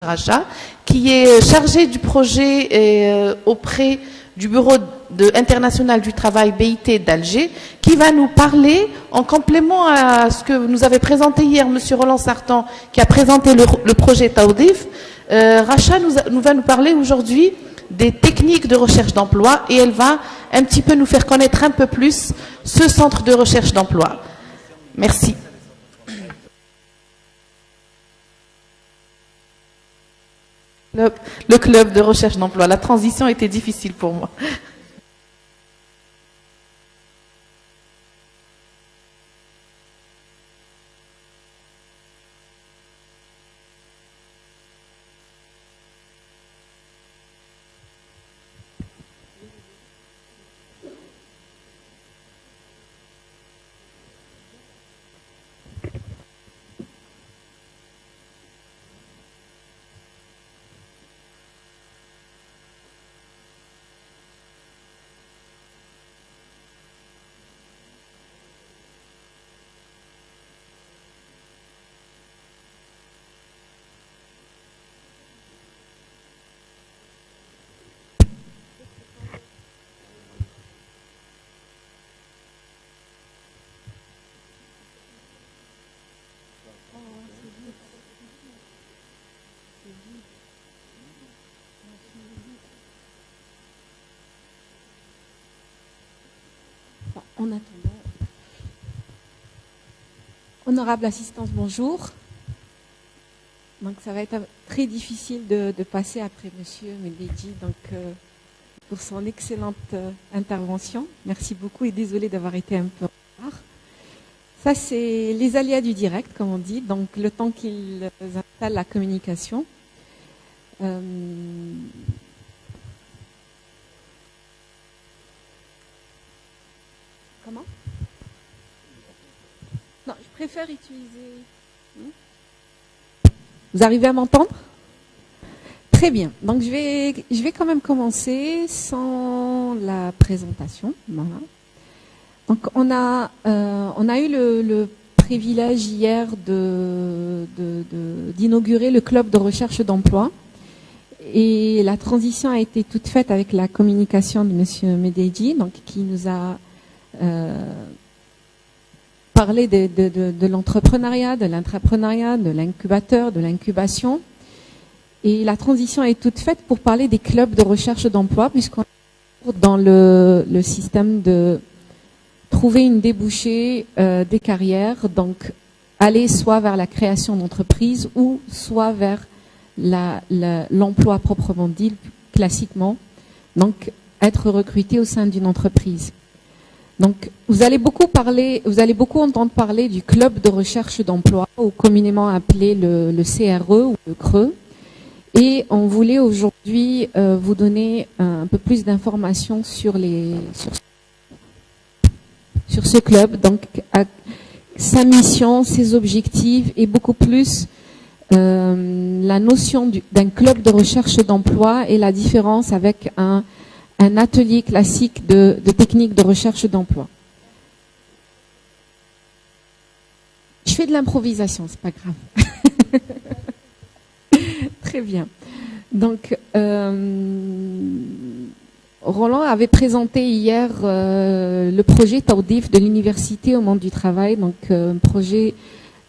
Racha, qui est chargé du projet auprès du Bureau international du travail BIT d'Alger, qui va nous parler, en complément à ce que nous avait présenté hier M. Roland Sartan, qui a présenté le projet Taoudif. Racha va nous parler aujourd'hui des techniques de recherche d'emploi et elle va un petit peu nous faire connaître un peu plus ce centre de recherche d'emploi. Merci. Le club de recherche d'emploi. La transition était difficile pour moi. En attendant, honorable assistance, bonjour. Donc ça va être très difficile de passer après Monsieur Mededji pour son excellente intervention. Merci beaucoup et désolé d'avoir été un peu en retard. Ça c'est les aléas du direct, comme on dit. Donc le temps qu'ils installent la communication. Comment ? Non, je préfère utiliser... Vous arrivez à m'entendre ? Très bien. Donc, je vais quand même commencer sans la présentation. Voilà. Donc, on a eu le privilège hier d'inaugurer le club de recherche d'emploi. Et la transition a été toute faite avec la communication de Monsieur Mededji, donc qui nous a parlé de l'entrepreneuriat, de l'intrapreneuriat, de l'incubateur, de l'incubation. Et la transition est toute faite pour parler des clubs de recherche d'emploi, puisqu'on est dans le système de trouver une débouchée des carrières, donc aller soit vers la création d'entreprises ou soit vers l'emploi proprement dit, classiquement, donc être recruté au sein d'une entreprise. Donc, vous allez beaucoup entendre parler du club de recherche d'emploi, ou communément appelé le CRE ou le CRE. Et on voulait aujourd'hui vous donner un peu plus d'informations sur ce club, donc sa mission, ses objectifs et beaucoup plus la notion d'un club de recherche d'emploi et la différence avec un atelier classique de techniques de recherche d'emploi. Je fais de l'improvisation, c'est pas grave. Très bien. Donc, Roland avait présenté hier le projet Taoudif de l'Université au monde du travail, donc un projet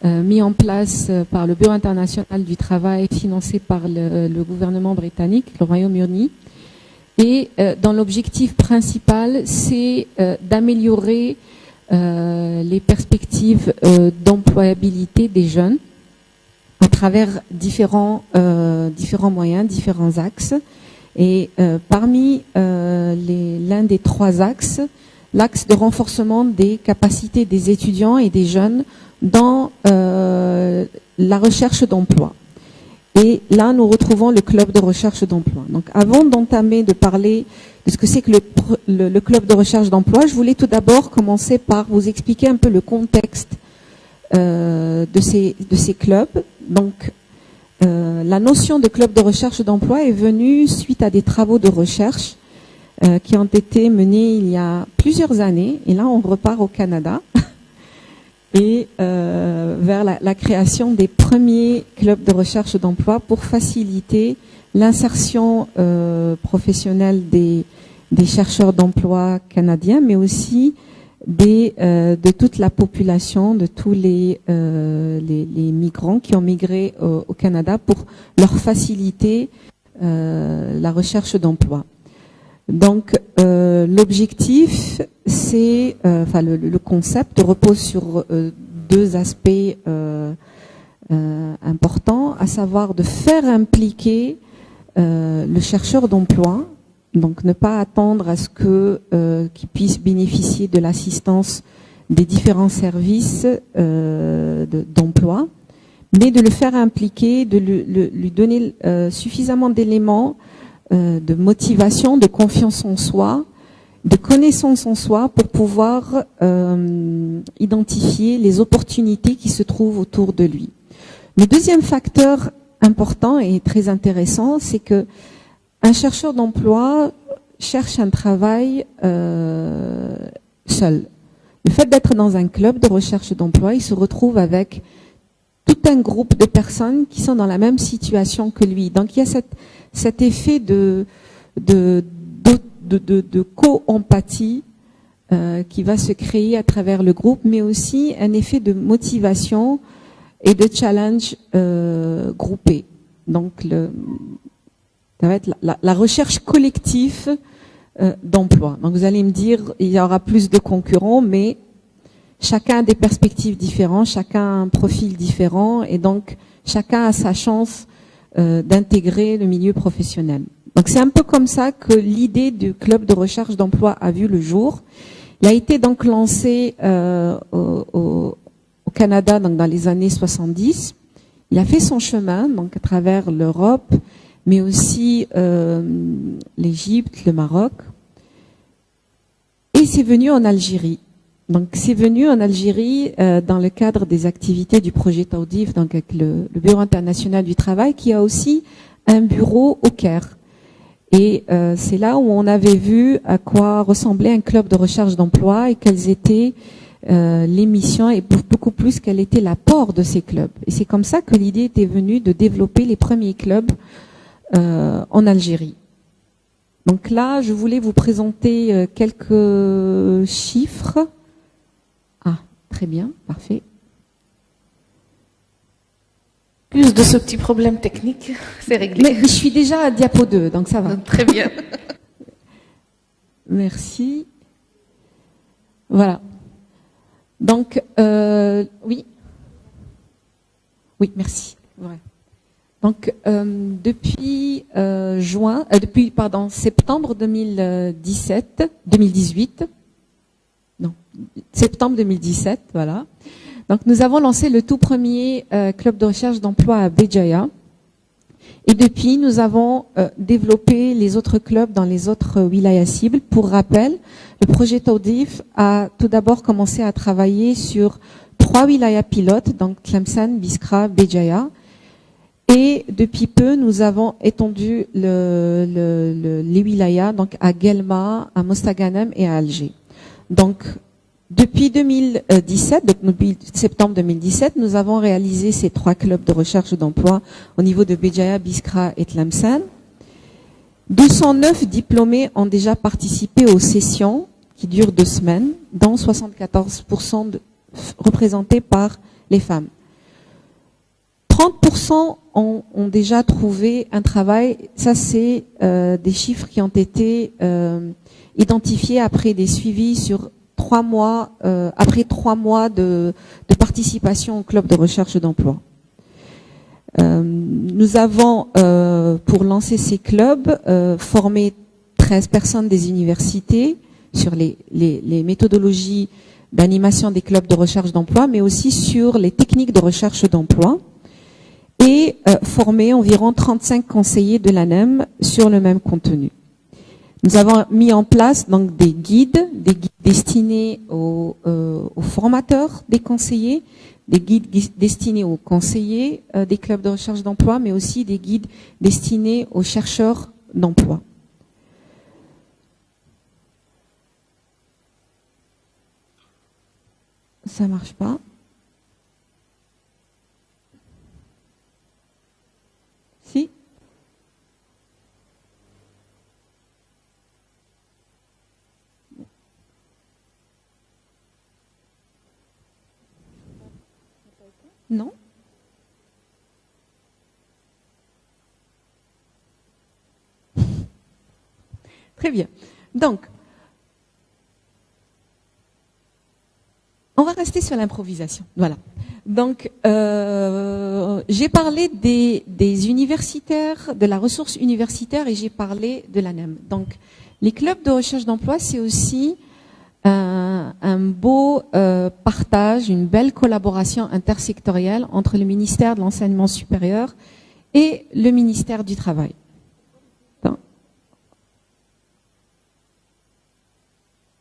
mis en place par le Bureau international du travail, financé par le gouvernement britannique, le Royaume-Uni. Et dans l'objectif principal, c'est d'améliorer les perspectives d'employabilité des jeunes à travers différents moyens, différents axes. Et parmi l'un des trois axes, l'axe de renforcement des capacités des étudiants et des jeunes dans la recherche d'emploi. Et là, nous retrouvons le club de recherche d'emploi. Donc, avant d'entamer, de parler de ce que c'est que le club de recherche d'emploi, je voulais tout d'abord commencer par vous expliquer un peu le contexte de ces clubs. Donc, la notion de club de recherche d'emploi est venue suite à des travaux de recherche qui ont été menés il y a plusieurs années. Et là, on repart au Canada. et vers la création des premiers clubs de recherche d'emploi pour faciliter l'insertion professionnelle des chercheurs d'emploi canadiens, mais aussi de toute la population, de tous les migrants qui ont migré au Canada pour leur faciliter la recherche d'emploi. Donc l'objectif, c'est, le concept repose sur deux aspects importants, à savoir de faire impliquer le chercheur d'emploi. Donc, ne pas attendre à ce qu'il puisse bénéficier de l'assistance des différents services d'emploi, mais de le faire impliquer, de lui donner suffisamment d'éléments de motivation, de confiance en soi, de connaissance en soi pour pouvoir identifier les opportunités qui se trouvent autour de lui. Le deuxième facteur important et très intéressant, c'est que un chercheur d'emploi cherche un travail seul. Le fait d'être dans un club de recherche d'emploi, il se retrouve avec tout un groupe de personnes qui sont dans la même situation que lui. Donc il y a cet effet de co-empathie qui va se créer à travers le groupe, mais aussi un effet de motivation et de challenge groupé. Donc ça va être la recherche collective d'emploi. Donc vous allez me dire, il y aura plus de concurrents, mais chacun a des perspectives différentes, chacun a un profil différent, et donc chacun a sa chance d'intégrer le milieu professionnel. Donc c'est un peu comme ça que l'idée du club de recherche d'emploi a vu le jour. Il a été donc lancé au Canada donc dans les années 70. Il a fait son chemin donc à travers l'Europe, mais aussi l'Égypte, le Maroc. Et c'est venu en Algérie. Donc c'est venu en Algérie dans le cadre des activités du projet Taoudif, donc avec le Bureau international du travail, qui a aussi un bureau au Caire. Et c'est là où on avait vu à quoi ressemblait un club de recherche d'emploi et quelles étaient les missions et beaucoup plus quel était l'apport de ces clubs. Et c'est comme ça que l'idée était venue de développer les premiers clubs en Algérie. Donc là, je voulais vous présenter quelques chiffres. Ah, très bien, parfait. Plus de ce petit problème technique, c'est réglé. Mais je suis déjà à diapo 2, donc ça va. Très bien. Merci. Voilà. Donc, oui. Oui, merci. Ouais. Donc, depuis septembre 2017, voilà. Donc, nous avons lancé le tout premier club de recherche d'emploi à Béjaïa. Et depuis, nous avons développé les autres clubs dans les autres wilayas cibles. Pour rappel, le projet Taoudif a tout d'abord commencé à travailler sur 3 wilayas pilotes, donc Tlemcen, Biskra, Béjaïa. Et depuis peu, nous avons étendu les wilayas donc à Guelma, à Mostaganem et à Alger. Donc, depuis 2017, donc depuis septembre 2017, nous avons réalisé ces 3 clubs de recherche d'emploi au niveau de Béjaïa, Biskra et Tlemcen. 209 diplômés ont déjà participé aux sessions qui durent 2 semaines, dont 74% représentés par les femmes. 30% ont déjà trouvé un travail. Ça, c'est des chiffres qui ont été identifiés après des suivis sur 3 mois, après 3 mois de participation au club de recherche d'emploi. Nous avons, pour lancer ces clubs, formé 13 personnes des universités sur les méthodologies d'animation des clubs de recherche d'emploi, mais aussi sur les techniques de recherche d'emploi, et formé environ 35 conseillers de l'ANEM sur le même contenu. Nous avons mis en place donc des guides destinés aux formateurs des conseillers, des guides destinés aux conseillers des clubs de recherche d'emploi, mais aussi des guides destinés aux chercheurs d'emploi. Ça marche pas. Non? Très bien. Donc, on va rester sur l'improvisation. Voilà. Donc, j'ai parlé des universitaires, de la ressource universitaire, et j'ai parlé de l'ANEM. Donc, les clubs de recherche d'emploi, c'est aussi un beau partage, une belle collaboration intersectorielle entre le ministère de l'Enseignement supérieur et le ministère du Travail.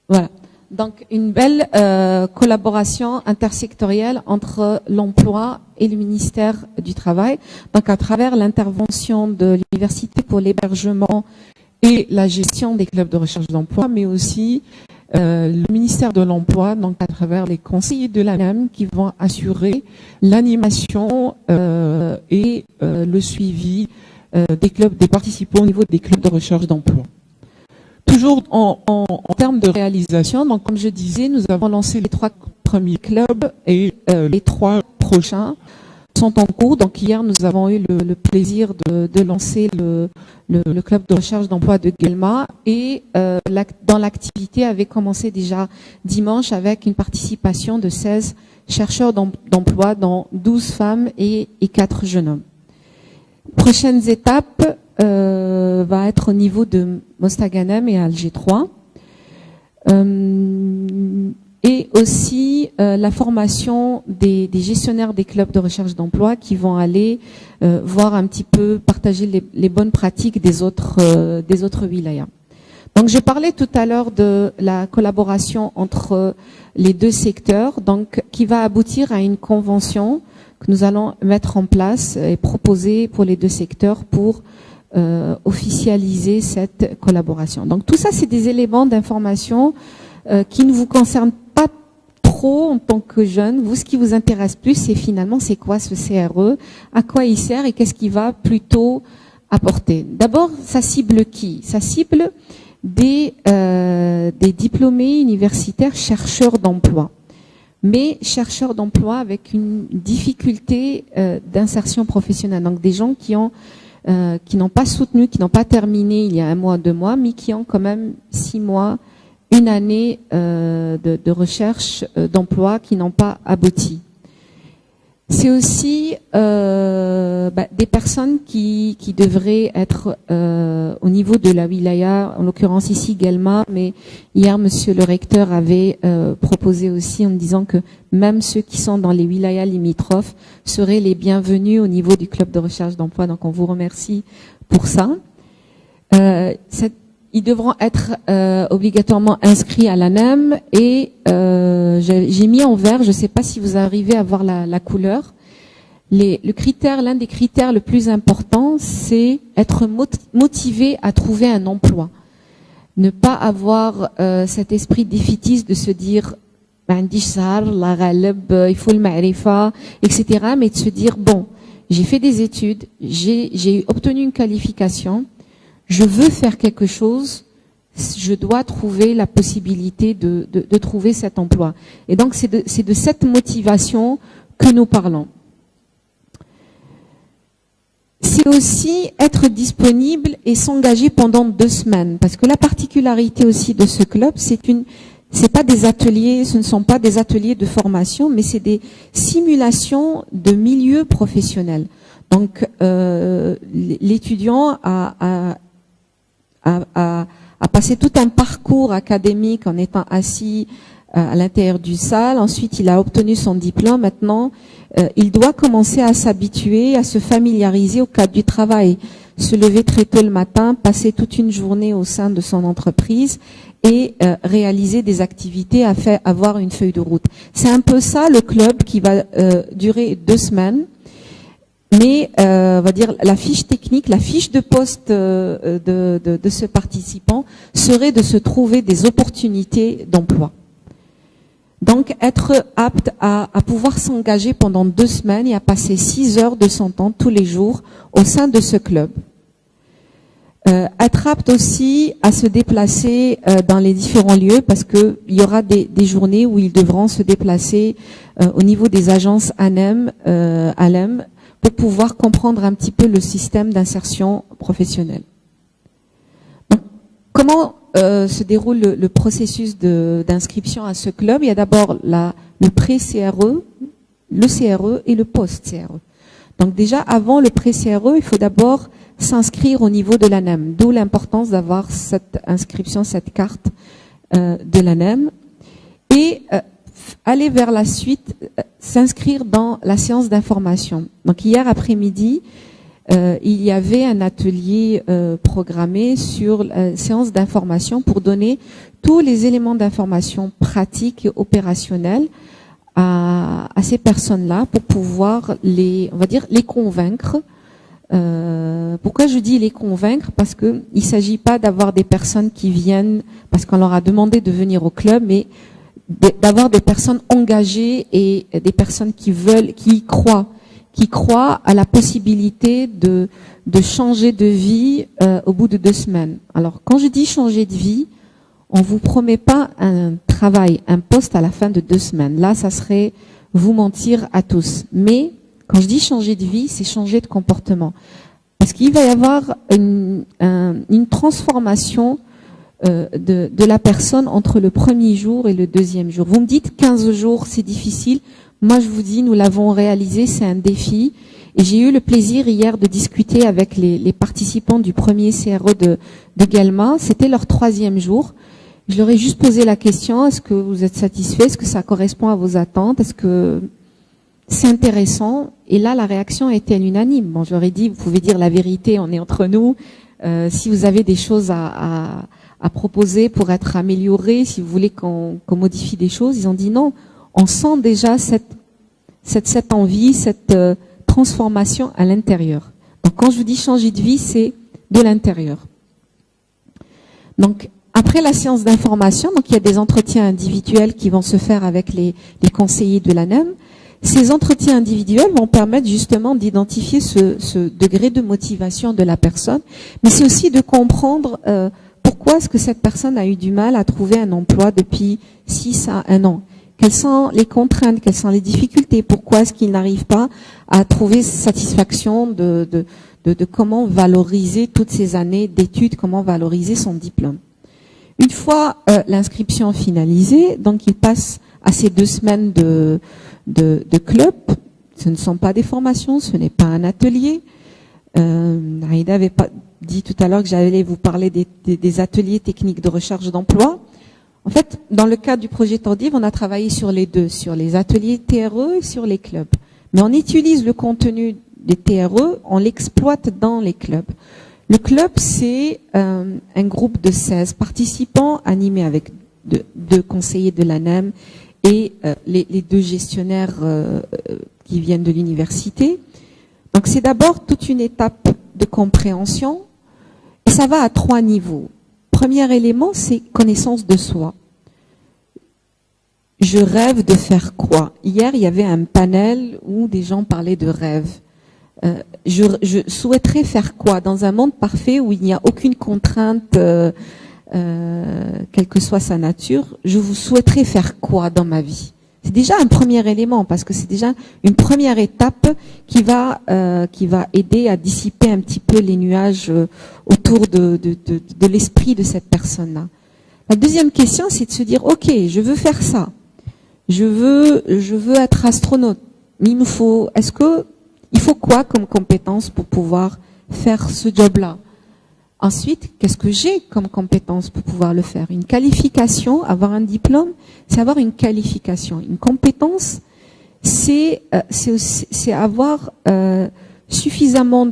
Voilà. Donc, une belle collaboration intersectorielle entre l'emploi et le ministère du Travail. Donc, à travers l'intervention de l'université pour l'hébergement et la gestion des clubs de recherche d'emploi, mais aussi le ministère de l'Emploi, donc à travers les conseillers de l'ANEM qui vont assurer l'animation et le suivi des clubs, des participants au niveau des clubs de recherche d'emploi. Toujours en termes de réalisation, donc comme je disais, nous avons lancé les 3 premiers clubs et les 3 prochains sont en cours. Donc hier, nous avons eu le plaisir de lancer le club de recherche d'emploi de Guelma et dans l'activité avait commencé déjà dimanche avec une participation de 16 chercheurs d'emploi, dont 12 femmes et 4 jeunes hommes. Prochaines étapes va être au niveau de Mostaganem et Alger 3. Et aussi la formation des gestionnaires des clubs de recherche d'emploi qui vont aller voir un petit peu, partager les bonnes pratiques des autres wilayas. Donc je parlais tout à l'heure de la collaboration entre les 2 secteurs, donc qui va aboutir à une convention que nous allons mettre en place et proposer pour les 2 secteurs pour officialiser cette collaboration. Donc tout ça, c'est des éléments d'information qui ne vous concernent pas trop en tant que jeune. Vous, ce qui vous intéresse plus, c'est finalement, c'est quoi ce CRE, à quoi il sert et qu'est-ce qu'il va plutôt apporter. D'abord, ça cible qui? Ça cible des diplômés universitaires chercheurs d'emploi. Mais chercheurs d'emploi avec une difficulté d'insertion professionnelle. Donc des gens qui n'ont pas soutenu, qui n'ont pas terminé il y a 1 mois, 2 mois, mais qui ont quand même 6 mois, 1 année de recherche d'emploi qui n'ont pas abouti. C'est aussi des personnes qui devraient être au niveau de la wilaya, en l'occurrence ici Guelma, mais hier monsieur le recteur avait proposé aussi en disant que même ceux qui sont dans les wilayas limitrophes seraient les bienvenus au niveau du club de recherche d'emploi. Donc on vous remercie pour ça. Ils devront être obligatoirement inscrits à l'ANEM et j'ai mis en vert, je ne sais pas si vous arrivez à voir la couleur. L'un des critères le plus important, c'est être motivé à trouver un emploi. Ne pas avoir cet esprit défaitiste de se dire il faut le ma'rifa, etc. Mais de se dire bon, j'ai fait des études, j'ai obtenu une qualification, je veux faire quelque chose, je dois trouver la possibilité de trouver cet emploi. Et donc c'est de cette motivation que nous parlons. C'est aussi être disponible et s'engager pendant 2 semaines. Parce que la particularité aussi de ce club, c'est pas des ateliers, ce ne sont pas des ateliers de formation, mais c'est des simulations de milieu professionnel. Donc, l'étudiant a passé tout un parcours académique en étant assis à l'intérieur du salle. Ensuite, il a obtenu son diplôme. Maintenant, il doit commencer à s'habituer, à se familiariser au cadre du travail. Se lever très tôt le matin, passer toute une journée au sein de son entreprise et réaliser des activités, avoir une feuille de route. C'est un peu ça le club qui va durer 2 semaines. Mais on va dire la fiche technique, la fiche de poste de ce participant serait de se trouver des opportunités d'emploi. Donc être apte à pouvoir s'engager pendant 2 semaines et à passer 6 heures de son temps tous les jours au sein de ce club. Être apte aussi à se déplacer dans les différents lieux, parce que il y aura des journées où ils devront se déplacer au niveau des agences ALEM, pour pouvoir comprendre un petit peu le système d'insertion professionnelle. Donc, comment se déroule le processus d'inscription à ce club? Il y a d'abord le pré-CRE, le CRE et le post-CRE. Donc déjà, avant le pré-CRE, il faut d'abord s'inscrire au niveau de l'ANEM, d'où l'importance d'avoir cette inscription, cette carte de l'ANEM, et aller vers la suite, s'inscrire dans la séance d'information. Donc hier après-midi, il y avait un atelier programmé sur la séance d'information pour donner tous les éléments d'information pratiques et opérationnels à ces personnes-là pour pouvoir on va dire, les convaincre. Pourquoi je dis les convaincre? Parce que il s'agit pas d'avoir des personnes qui viennent parce qu'on leur a demandé de venir au club, mais d'avoir des personnes engagées et des personnes qui croient à la possibilité de changer de vie au bout de 2 semaines. Alors, quand je dis changer de vie, on vous promet pas un travail, un poste à la fin de 2 semaines. Là, ça serait vous mentir à tous. Mais quand je dis changer de vie, c'est changer de comportement. Parce qu'il va y avoir une transformation de la personne entre le premier jour et le deuxième jour. Vous me dites 15 jours, c'est difficile. Moi, je vous dis, nous l'avons réalisé, c'est un défi. Et j'ai eu le plaisir hier de discuter avec les participants du premier CRE de Guelma. C'était leur 3e jour. Je leur ai juste posé la question, est-ce que vous êtes satisfait? Est-ce que ça correspond à vos attentes? Est-ce que c'est intéressant? Et là, la réaction a été unanime. Bon, je leur ai dit, vous pouvez dire la vérité, on est entre nous. Si vous avez des choses à proposer pour être améliorées, si vous voulez qu'on modifie des choses, ils ont dit non. On sent déjà cette envie, cette transformation à l'intérieur. Donc, quand je vous dis changer de vie, c'est de l'intérieur. Donc, après la séance d'information, donc il y a des entretiens individuels qui vont se faire avec les conseillers de l'ANEM. Ces entretiens individuels vont permettre justement d'identifier ce degré de motivation de la personne, mais c'est aussi de comprendre pourquoi est-ce que cette personne a eu du mal à trouver un emploi depuis 6 à 1 an. Quelles sont les contraintes, quelles sont les difficultés, pourquoi est-ce qu'il n'arrive pas à trouver satisfaction de comment valoriser toutes ces années d'études, comment valoriser son diplôme. Une fois l'inscription finalisée, donc il passe à ces 2 semaines de club. Ce ne sont pas des formations, ce n'est pas un atelier. Aïda avait dit tout à l'heure que j'allais vous parler des ateliers techniques de recherche d'emploi. En fait, dans le cadre du projet Tordive, on a travaillé sur les deux, sur les ateliers TRE et sur les clubs. Mais on utilise le contenu des TRE, on l'exploite dans les clubs. Le club, c'est un groupe de 16 participants animés avec 2 conseillers de l'ANEM et les 2 gestionnaires qui viennent de l'université. Donc c'est d'abord toute une étape de compréhension et ça va à 3 niveaux. Premier élément, c'est connaissance de soi. Je rêve de faire quoi? Hier, il y avait un panel où des gens parlaient de rêve. Je souhaiterais faire quoi dans un monde parfait où il n'y a aucune contrainte, quelle que soit sa nature? Je vous souhaiterais faire quoi dans ma vie? C'est déjà un premier élément parce que c'est déjà une première étape qui va aider à dissiper un petit peu les nuages autour de l'esprit de cette personne-là. La deuxième question, c'est de se dire, ok, je veux faire ça, je veux être astronaute, mais il faut quoi comme compétence pour pouvoir faire ce job-là? Ensuite, qu'est-ce que j'ai comme compétence pour pouvoir le faire? Une qualification, avoir un diplôme, c'est avoir une qualification. Une compétence, c'est avoir suffisamment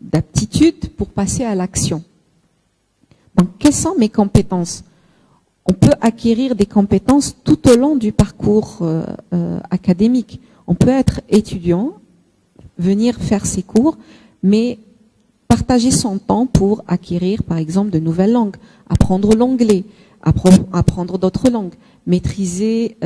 d'aptitude pour passer à l'action. Donc, quelles sont mes compétences? On peut acquérir des compétences tout au long du parcours académique. On peut être étudiant, venir faire ses cours, mais partager son temps pour acquérir, par exemple, de nouvelles langues, apprendre l'anglais, apprendre d'autres langues, maîtriser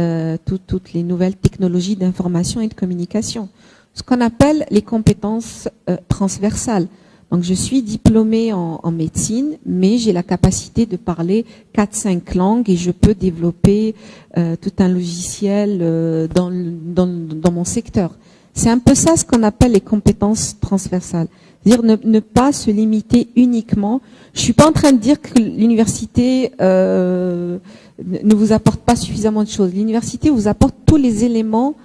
toutes les nouvelles technologies d'information et de communication. ce qu'on appelle les compétences transversales. Donc, je suis diplômée en médecine, mais j'ai la capacité de parler 4-5 langues et je peux développer tout un logiciel dans mon secteur. C'est un peu ça ce qu'on appelle les compétences transversales. C'est-à-dire ne pas se limiter uniquement. Je suis pas en train de dire que l'université ne vous apporte pas suffisamment de choses. L'université vous apporte tous les éléments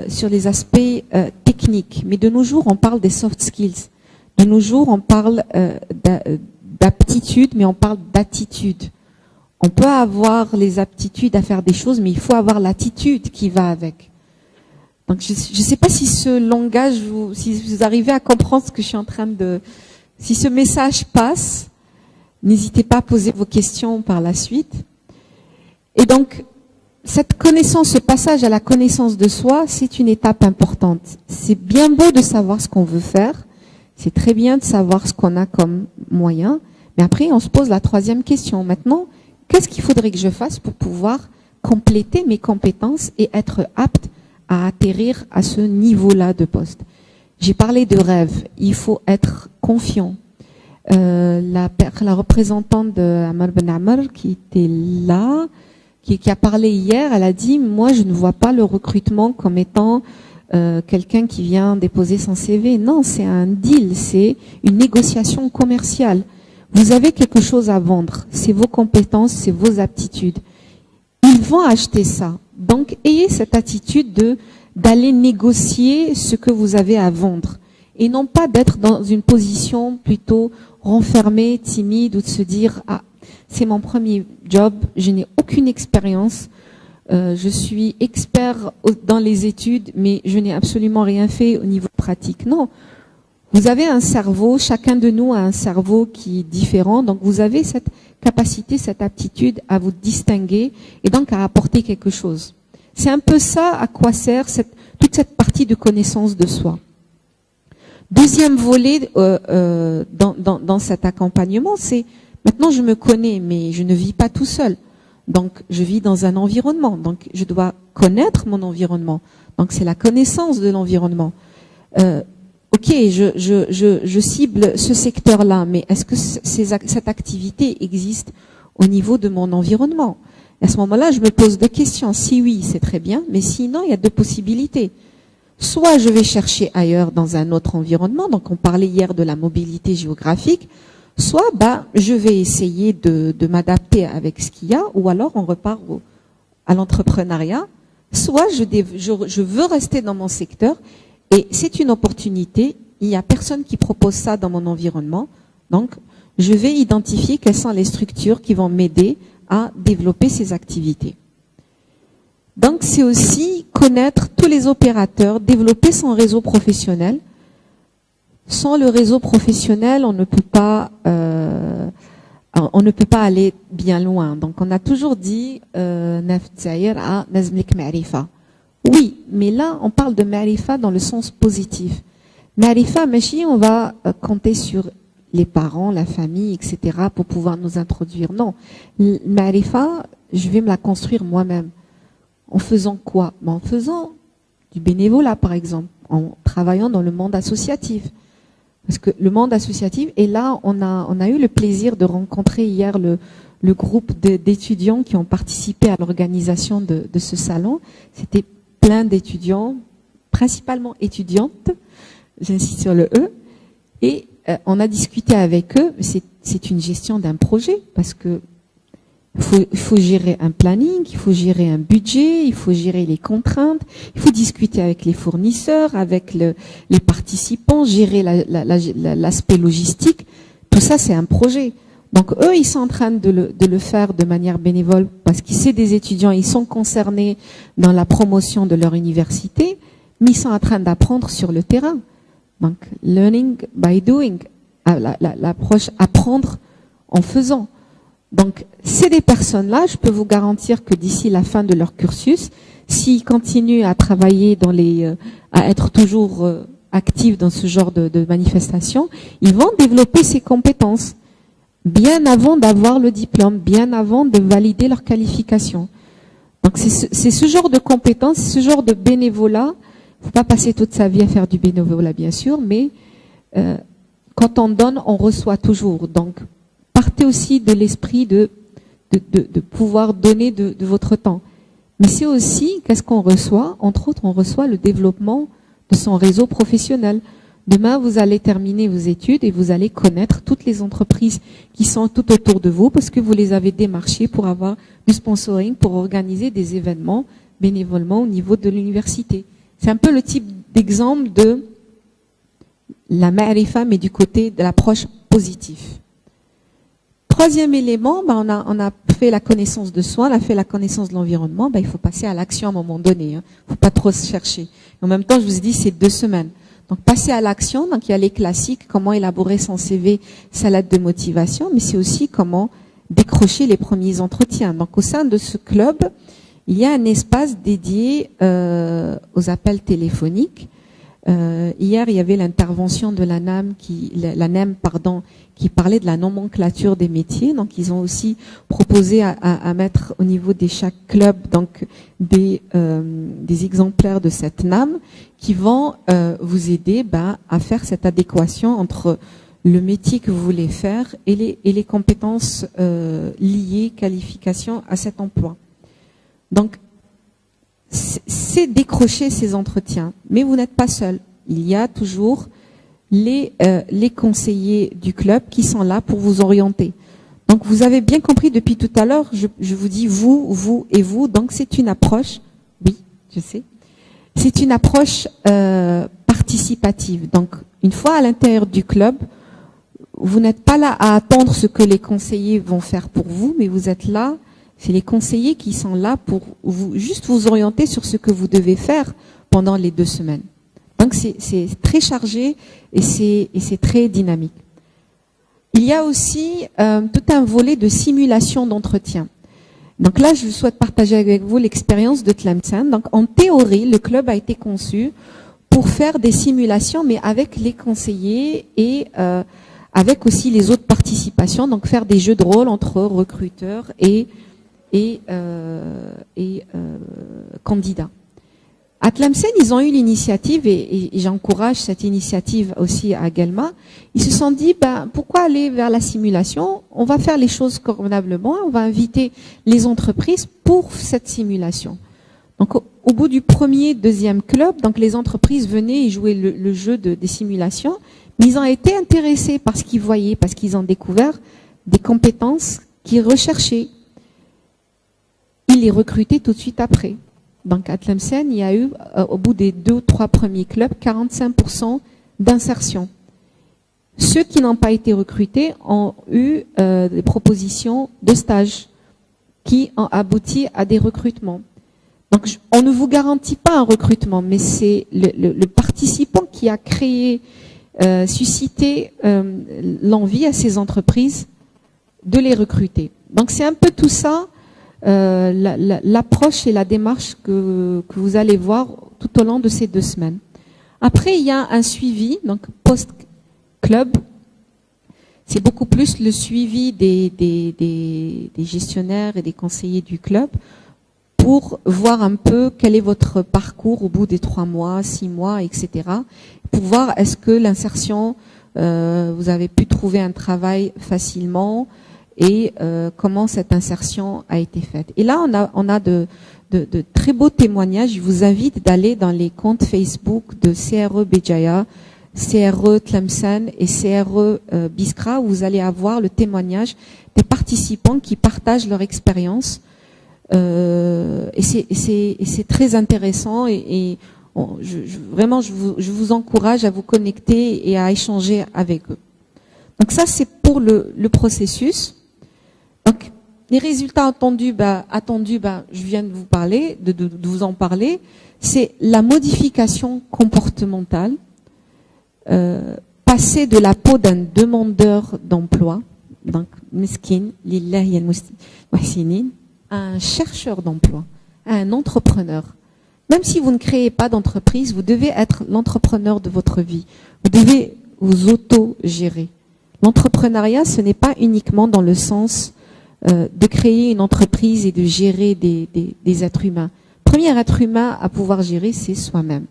sur les aspects techniques. Mais de nos jours, on parle des soft skills. De nos jours, on parle d'aptitude, mais on parle d'attitude. On peut avoir les aptitudes à faire des choses, mais il faut avoir l'attitude qui va avec. Donc, je ne sais pas si ce langage, si vous arrivez à comprendre ce que je suis en train de... Si ce message passe, n'hésitez pas à poser vos questions par la suite. Et donc, cette connaissance, ce passage à la connaissance de soi, c'est une étape importante. C'est bien beau de savoir ce qu'on veut faire. C'est très bien de savoir ce qu'on a comme moyen. Mais après, on se pose la troisième question. Maintenant, qu'est-ce qu'il faudrait que je fasse pour pouvoir compléter mes compétences et être apte à atterrir à ce niveau-là de poste? J'ai parlé de rêve. Il faut être confiant. La représentante de Amar Ben Amar qui était là, qui a parlé hier, elle a dit, moi, je ne vois pas le recrutement comme étant quelqu'un qui vient déposer son CV. Non, c'est un deal, c'est une négociation commerciale. Vous avez quelque chose à vendre, c'est vos compétences, c'est vos aptitudes. Ils vont acheter ça. Donc, ayez cette attitude d'aller négocier ce que vous avez à vendre. Et non pas d'être dans une position plutôt renfermée, timide, ou de se dire, ah, c'est mon premier job, je n'ai aucune expérience, je suis expert dans les études, mais je n'ai absolument rien fait au niveau pratique. Non. Vous avez un cerveau, chacun de nous a un cerveau qui est différent, donc vous avez cette capacité, cette aptitude à vous distinguer et donc à apporter quelque chose. C'est un peu ça à quoi sert toute cette partie de connaissance de soi. Deuxième volet dans cet accompagnement, c'est maintenant je me connais, mais je ne vis pas tout seul. Donc je vis dans un environnement, donc je dois connaître mon environnement. Donc c'est la connaissance de l'environnement. Ok, je cible ce secteur-là, mais est-ce que cette activité existe au niveau de mon environnement? Et à ce moment-là, je me pose deux questions. Si oui, c'est très bien, mais sinon, il y a deux possibilités. Soit je vais chercher ailleurs dans un autre environnement, donc on parlait hier de la mobilité géographique, soit je vais essayer de m'adapter avec ce qu'il y a, ou alors on repart à l'entrepreneuriat, soit je veux rester dans mon secteur, et c'est une opportunité, il n'y a personne qui propose ça dans mon environnement, donc je vais identifier quelles sont les structures qui vont m'aider à développer ces activités. Donc c'est aussi connaître tous les opérateurs, développer son réseau professionnel. Sans le réseau professionnel, on ne peut pas aller bien loin. Donc on a toujours dit oui, mais là on parle de ma'rifa dans le sens positif. Ma'rifa, machi, on va compter sur les parents, la famille, etc. pour pouvoir nous introduire. Non, ma'rifa, je vais me la construire moi-même. En faisant quoi? En faisant du bénévolat, par exemple, en travaillant dans le monde associatif. Parce que le monde associatif, et là, on a eu le plaisir de rencontrer hier le groupe d'étudiants qui ont participé à l'organisation de ce salon. C'était plein d'étudiants, principalement étudiantes, j'insiste sur le E, et on a discuté avec eux. C'est une gestion d'un projet, parce que il faut gérer un planning, il faut gérer un budget, il faut gérer les contraintes, il faut discuter avec les fournisseurs, avec les participants, gérer l'aspect logistique. Tout ça, c'est un projet. Donc eux, ils sont en train de le faire de manière bénévole parce que c'est des étudiants, ils sont concernés dans la promotion de leur université, mais ils sont en train d'apprendre sur le terrain. Donc learning by doing, l'approche apprendre en faisant. Donc, ces des personnes-là, je peux vous garantir que d'ici la fin de leur cursus, s'ils continuent à travailler à être toujours actifs dans ce genre de manifestations, ils vont développer ces compétences bien avant d'avoir le diplôme, bien avant de valider leur qualification. Donc, c'est ce genre de compétences, ce genre de bénévolat. faut pas passer toute sa vie à faire du bénévolat, bien sûr, mais quand on donne, on reçoit toujours. Donc, partez aussi de l'esprit de pouvoir donner de votre temps. Mais c'est aussi, qu'est-ce qu'on reçoit? Entre autres, on reçoit le développement de son réseau professionnel. Demain, vous allez terminer vos études et vous allez connaître toutes les entreprises qui sont tout autour de vous parce que vous les avez démarchées pour avoir du sponsoring, pour organiser des événements bénévolement au niveau de l'université. C'est un peu le type d'exemple de la ma'rifa, mais du côté de l'approche positive. Troisième élément, on a fait la connaissance de soi, on a fait la connaissance de l'environnement, il faut passer à l'action à un moment donné. Il ne faut pas trop se chercher. En même temps, je vous ai dit, c'est 2 semaines. Donc, passer à l'action, donc il y a les classiques, comment élaborer son CV, sa lettre de motivation, mais c'est aussi comment décrocher les premiers entretiens. Donc, au sein de ce club, il y a un espace dédié aux appels téléphoniques. Hier, il y avait l'intervention de la NEM qui parlait de la nomenclature des métiers. Donc, ils ont aussi proposé à mettre au niveau de chaque club donc des exemplaires de cette NEM qui vont vous aider à faire cette adéquation entre le métier que vous voulez faire et les compétences liées, qualifications à cet emploi. Donc, c'est décrocher ces entretiens. Mais vous n'êtes pas seul. Il y a toujours les conseillers du club qui sont là pour vous orienter. Donc, vous avez bien compris depuis tout à l'heure, je vous dis vous et vous. Donc, c'est une approche, oui, je sais, c'est une approche participative. Donc, une fois à l'intérieur du club, vous n'êtes pas là à attendre ce que les conseillers vont faire pour vous, mais vous êtes là, c'est les conseillers qui sont là pour juste vous orienter sur ce que vous devez faire pendant les 2 semaines. Donc, c'est très chargé et c'est très dynamique. Il y a aussi tout un volet de simulation d'entretien. Donc là, je souhaite partager avec vous l'expérience de Tlemcen. Donc, en théorie, le club a été conçu pour faire des simulations, mais avec les conseillers et avec aussi les autres participations. Donc, faire des jeux de rôle entre recruteurs et candidats. À Tlemcen, ils ont eu l'initiative, et j'encourage cette initiative aussi à Guelma. Ils se sont dit, pourquoi aller vers la simulation? On va faire les choses convenablement, on va inviter les entreprises pour cette simulation. Donc, au bout du premier, deuxième club, donc les entreprises venaient et jouaient le jeu des simulations, mais ils ont été intéressés par ce qu'ils voyaient, parce qu'ils ont découvert des compétences qu'ils recherchaient. Ils les recrutaient tout de suite après. Donc, à Tlemcen, il y a eu, au bout des 2 ou 3 premiers clubs, 45% d'insertion. Ceux qui n'ont pas été recrutés ont eu des propositions de stage qui ont abouti à des recrutements. Donc, on ne vous garantit pas un recrutement, mais c'est le participant qui a créé, suscité l'envie à ces entreprises de les recruter. Donc, c'est un peu tout ça. L'approche et la démarche que vous allez voir tout au long de ces 2 semaines. Après, il y a un suivi, donc post-club. C'est beaucoup plus le suivi des gestionnaires et des conseillers du club pour voir un peu quel est votre parcours au bout des 3 mois, 6 mois, etc. Pour voir est-ce que l'insertion, vous avez pu trouver un travail facilement, et comment cette insertion a été faite. Et là, on a de très beaux témoignages. Je vous invite d'aller dans les comptes Facebook de CRE Béjaïa, CRE Tlemcen et CRE Biskra, où vous allez avoir le témoignage des participants qui partagent leur expérience. Et c'est très intéressant vraiment, je vous encourage à vous connecter et à échanger avec eux. Donc ça, c'est pour le processus. Donc, les résultats attendus, je viens de vous parler, de vous en parler. C'est la modification comportementale, passer de la peau d'un demandeur d'emploi, donc miskin, lillahi al-muhsinin, à un chercheur d'emploi, à un entrepreneur. Même si vous ne créez pas d'entreprise, vous devez être l'entrepreneur de votre vie. Vous devez vous auto-gérer. L'entrepreneuriat, ce n'est pas uniquement dans le sens de créer une entreprise et de gérer des êtres humains. Le premier être humain à pouvoir gérer, c'est soi-même.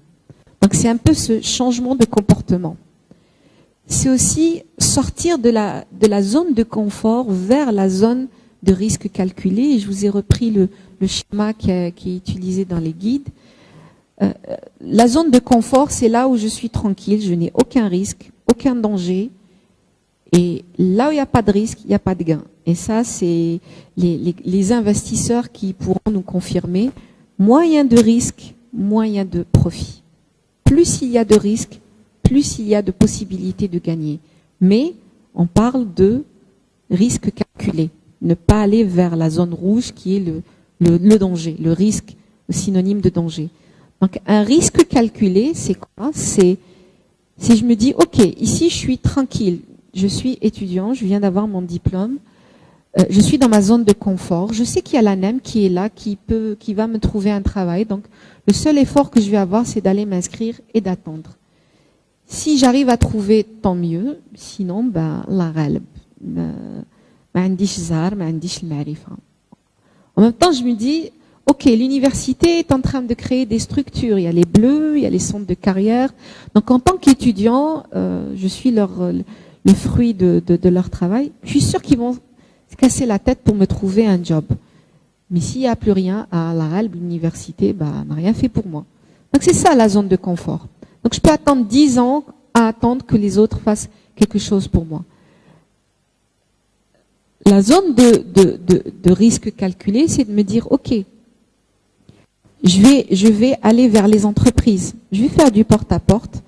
Donc c'est un peu ce changement de comportement. C'est aussi sortir de la zone de confort vers la zone de risque calculé. Et je vous ai repris le schéma qui est utilisé dans les guides. La zone de confort, c'est là où je suis tranquille, je n'ai aucun risque, aucun danger. Et là où il n'y a pas de risque, il n'y a pas de gain. Et ça, c'est les investisseurs qui pourront nous confirmer. Moins il y a de risque, moins il y a de profit. Plus il y a de risque, plus il y a de possibilités de gagner. Mais on parle de risque calculé. Ne pas aller vers la zone rouge qui est le danger, le risque, le synonyme de danger. Donc un risque calculé, c'est quoi? C'est si je me dis, ok, ici je suis tranquille, je suis étudiant, je viens d'avoir mon diplôme, je suis dans ma zone de confort, je sais qu'il y a l'ANEM qui est là, qui va me trouver un travail. Donc le seul effort que je vais avoir, c'est d'aller m'inscrire et d'attendre. Si j'arrive à trouver, tant mieux. Sinon, la ghalb. En même temps, je me dis, ok, l'université est en train de créer des structures. Il y a les bleus, il y a les centres de carrière. Donc, en tant qu'étudiant, je suis le fruit de leur travail. Je suis sûre qu'ils vont se casser la tête pour me trouver un job. Mais s'il n'y a plus rien à la ghalb, l'université, n'a rien fait pour moi. Donc, c'est ça la zone de confort. Donc, je peux attendre 10 ans à attendre que les autres fassent quelque chose pour moi. La zone de risque calculé, c'est de me dire, ok, je vais aller vers les entreprises. Je vais faire du porte-à-porte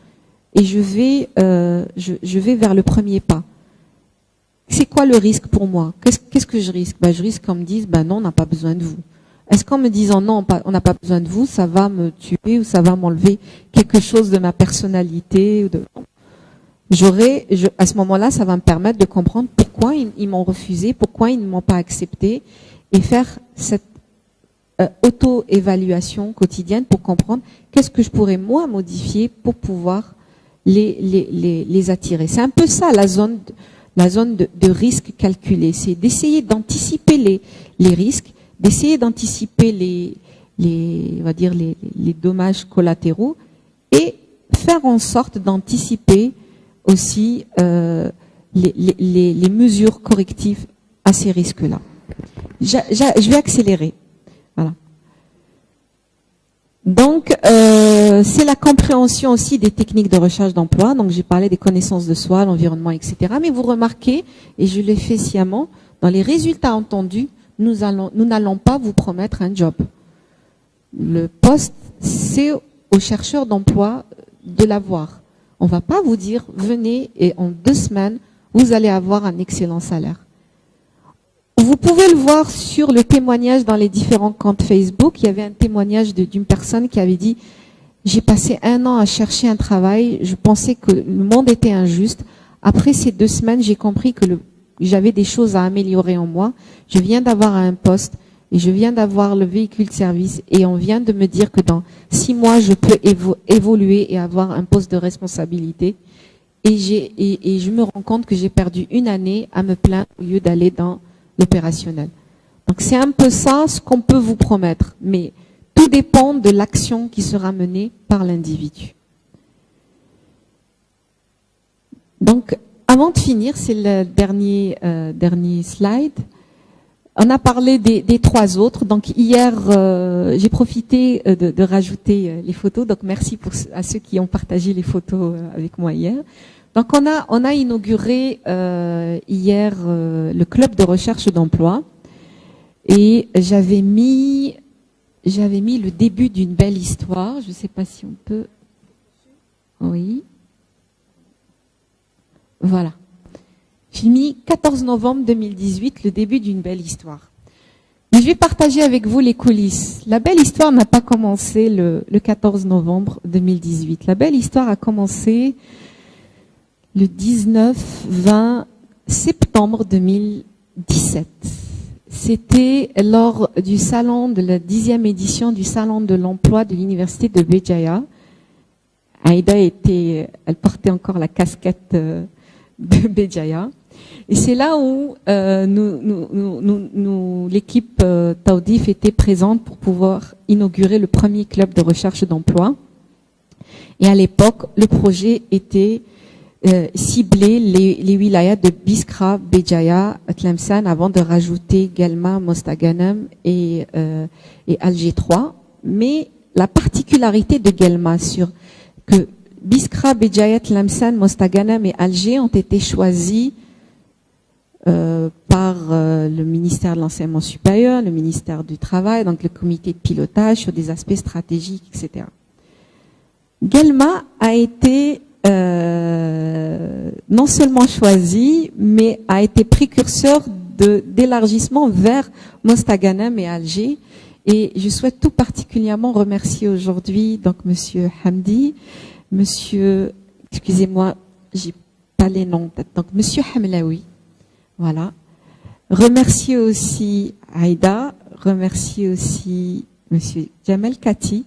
et je vais vers le premier pas. C'est quoi le risque pour moi? Qu'est-ce que je risque? Je risque qu'on me dise, non, on n'a pas besoin de vous. Est-ce qu'en me disant non, on n'a pas besoin de vous, ça va me tuer ou ça va m'enlever quelque chose de ma personnalité à ce moment-là, ça va me permettre de comprendre pourquoi ils m'ont refusé, pourquoi ils ne m'ont pas accepté et faire cette auto-évaluation quotidienne pour comprendre qu'est-ce que je pourrais moi modifier pour pouvoir les attirer. C'est un peu ça la zone de risque calculé, c'est d'essayer d'anticiper les risques, d'essayer d'anticiper on va dire les dommages collatéraux et faire en sorte d'anticiper aussi les mesures correctives à ces risques-là. Je vais accélérer. Voilà. Donc, c'est la compréhension aussi des techniques de recherche d'emploi. Donc, j'ai parlé des connaissances de soi, l'environnement, etc. Mais vous remarquez, et je l'ai fait sciemment, dans les résultats entendus, nous n'allons pas vous promettre un job. Le poste, c'est aux chercheurs d'emploi de l'avoir. On ne va pas vous dire, venez et en 2 semaines, vous allez avoir un excellent salaire. Vous pouvez le voir sur le témoignage dans les différents comptes Facebook. Il y avait un témoignage d'une personne qui avait dit, j'ai passé 1 an à chercher un travail, je pensais que le monde était injuste. Après ces 2 semaines, j'ai compris que j'avais des choses à améliorer en moi. Je viens d'avoir un poste et je viens d'avoir le véhicule de service et on vient de me dire que dans 6 mois, je peux évoluer et avoir un poste de responsabilité. Et je me rends compte que j'ai perdu 1 année à me plaindre au lieu d'aller dans l'opérationnel. Donc c'est un peu ça ce qu'on peut vous promettre. Mais tout dépend de l'action qui sera menée par l'individu. Donc, avant de finir, c'est le dernier slide. On a parlé des 3 autres. Donc hier, j'ai profité de rajouter les photos. Donc merci à ceux qui ont partagé les photos avec moi hier. Donc on a inauguré hier le club de recherche d'emploi et j'avais mis le début d'une belle histoire. Je ne sais pas si on peut. Oui. Voilà. J'ai mis 14 novembre 2018, le début d'une belle histoire. Mais je vais partager avec vous les coulisses. La belle histoire n'a pas commencé le 14 novembre 2018. La belle histoire a commencé le 19-20 septembre 2017. C'était lors du salon de la 10e édition du salon de l'emploi de l'université de Béjaïa. Aïda elle portait encore la casquette de Béjaïa. Et c'est là où l'équipe Taoudif était présente pour pouvoir inaugurer le premier club de recherche d'emploi. Et à l'époque, le projet était ciblé les wilayas de Biskra, Béjaïa, Tlemcen, avant de rajouter Guelma, Mostaganem et Alger 3. Mais la particularité de Guelma sur que Biskra, Béjaïa, Tlemcen, Mostaganem et Alger ont été choisis par le ministère de l'Enseignement supérieur, le ministère du Travail, donc le comité de pilotage sur des aspects stratégiques, etc. Guelma a été non seulement choisi, mais a été précurseur d'élargissement vers Mostaganem et Alger. Et je souhaite tout particulièrement remercier aujourd'hui donc Monsieur Hamdi, Monsieur, excusez-moi, j'ai pas les noms, donc Monsieur Hamlaoui, voilà. Remercier aussi Aïda, remercier aussi Monsieur Jamel Kati,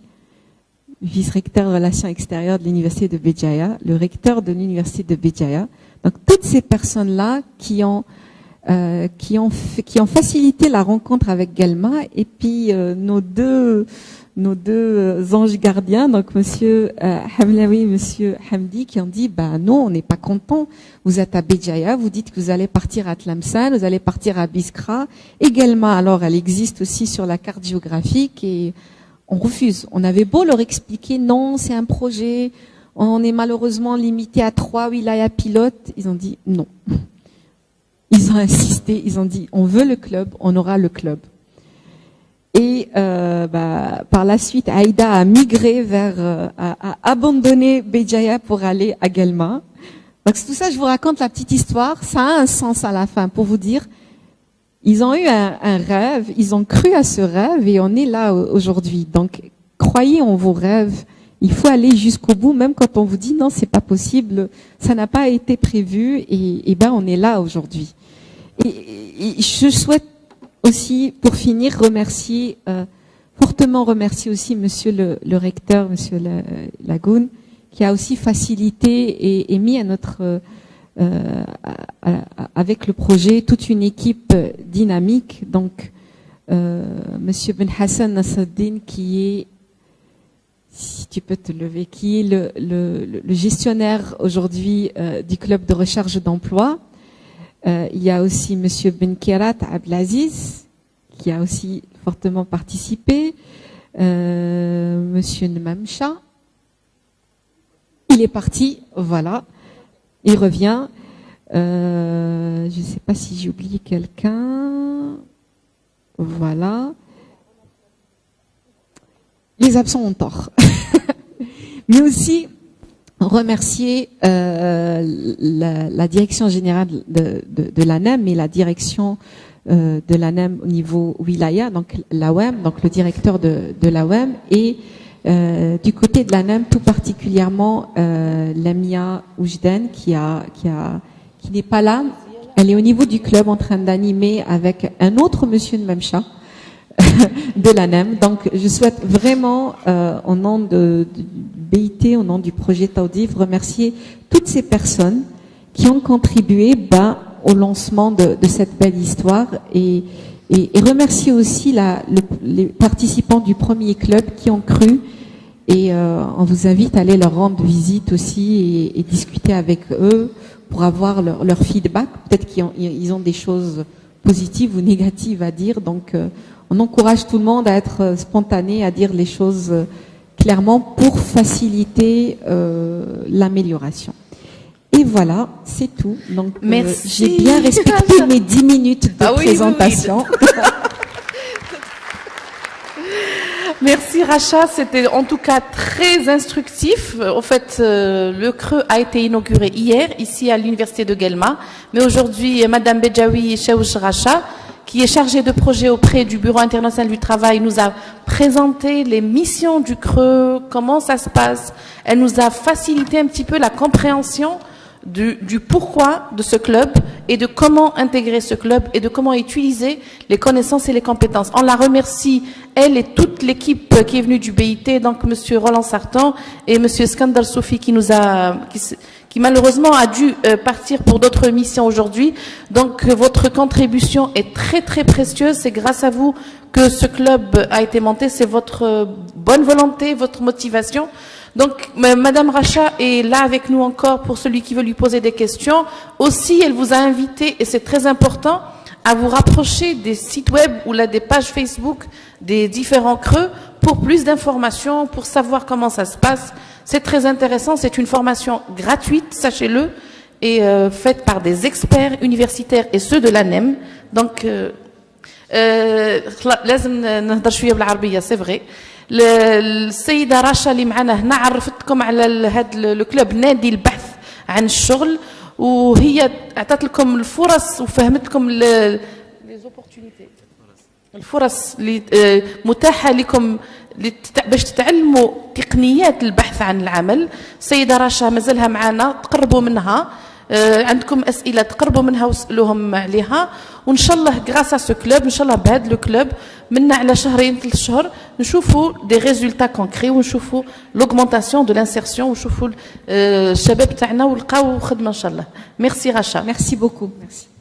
vice-recteur de relations extérieures de l'université de Béjaïa, le recteur de l'université de Béjaïa. Donc toutes ces personnes-là qui ont facilité la rencontre avec Guelma, et puis nos deux anges gardiens, donc Monsieur Hamlaoui, Monsieur Hamdi, qui ont dit bah non, on n'est pas content. Vous êtes à Béjaïa, vous dites que vous allez partir à Tlemcen, vous allez partir à Biskra, et Guelma, alors elle existe aussi sur la carte géographique, et on refuse. On avait beau leur expliquer non, c'est un projet, on est malheureusement limité à 3 wilayas pilotes. Ils ont dit non. Ils ont insisté, ils ont dit on veut le club, on aura le club. Et par la suite, Aïda a migré a abandonné Béjaïa pour aller à Guelma. Donc tout ça, je vous raconte la petite histoire. Ça a un sens à la fin pour vous dire. Ils ont eu un rêve, ils ont cru à ce rêve et on est là aujourd'hui. Donc, croyez en vos rêves. Il faut aller jusqu'au bout, même quand on vous dit non, c'est pas possible, ça n'a pas été prévu et ben on est là aujourd'hui. Et je souhaite aussi, pour finir, fortement remercier aussi Monsieur le recteur, Monsieur Lagoun, qui a aussi facilité et mis à notre avec le projet toute une équipe dynamique. Donc Monsieur Ben Hassan Nassaddin, qui est, si tu peux te lever, qui est le gestionnaire aujourd'hui du club de recherche d'emploi. Il y a aussi Monsieur Ben Kirat Abdelaziz, qui a aussi fortement participé. Monsieur Nmamcha, il est parti, voilà. Il revient. Je ne sais pas si j'ai oublié quelqu'un. Voilà. Les absents ont tort. Mais aussi remercier la direction générale de l'ANEM et la direction de l'ANEM au niveau wilaya, donc l'AWEM, donc le directeur de l'AWEM, et du côté de l'ANEM, tout particulièrement Lamia Oujden, qui n'est pas là. Elle est au niveau du club en train d'animer avec un autre monsieur de Memcha de l'ANEM. Donc, je souhaite vraiment, au nom de BIT, au nom du projet Taoudif, remercier toutes ces personnes qui ont contribué au lancement de cette belle histoire et remercier aussi les participants du premier club qui ont cru, et on vous invite à aller leur rendre visite aussi et discuter avec eux pour avoir leur feedback. Peut-être qu'ils ont des choses positives ou négatives à dire, donc on encourage tout le monde à être spontané, à dire les choses clairement pour faciliter l'amélioration. Et voilà, c'est tout. Donc, j'ai bien respecté mes 10 minutes de présentation. Oui. Merci Racha, c'était en tout cas très instructif. En fait, le CRE a été inauguré hier, ici à l'université de Guelma. Mais aujourd'hui, Madame Bejaoui Chaouch Racha, qui est chargée de projet auprès du Bureau international du travail, nous a présenté les missions du CRE, comment ça se passe. Elle nous a facilité un petit peu la compréhension du pourquoi de ce club et de comment intégrer ce club et de comment utiliser les connaissances et les compétences. On la remercie, elle et toute l'équipe qui est venue du BIT, donc Monsieur Roland Sarton et Monsieur Skandar Soufi qui malheureusement a dû partir pour d'autres missions aujourd'hui. Donc votre contribution est très très précieuse. C'est grâce à vous que ce club a été monté. C'est votre bonne volonté, votre motivation. Donc, Madame Racha est là avec nous encore pour celui qui veut lui poser des questions. Aussi, elle vous a invité, et c'est très important, à vous rapprocher des sites web ou là, des pages Facebook des différents creux pour plus d'informations, pour savoir comment ça se passe. C'est très intéressant, c'est une formation gratuite, sachez-le, et faite par des experts universitaires et ceux de l'ANEM. Donc, لازم نهضر شويه بالعربيه سي فري. السيده رشا اللي معنا هنا عرفتكم على هذا الكلوب نادي البحث عن الشغل، وهي اعطت لكم الفرص وفهمتكم الفرص اللي متاحه لكم باش تتعلموا تقنيات البحث عن العمل. السيده رشا مازالها معنا، تقربوا منها، عندكم اسئله تقربوا منها واسالوهم عليها، وان شاء الله غراس ا سو كلوب، ان شاء الله بهذا لو كلوب منا على شهرين 3 شهور نشوفوا دي ريزولتا كونكري، ونشوفوا لوغمونطاسيون دو لانسيرسيون، ونشوفوا الشباب تاعنا ولقاو خدمه ان شاء الله. ميرسي رشا. Merci beaucoup. Merci.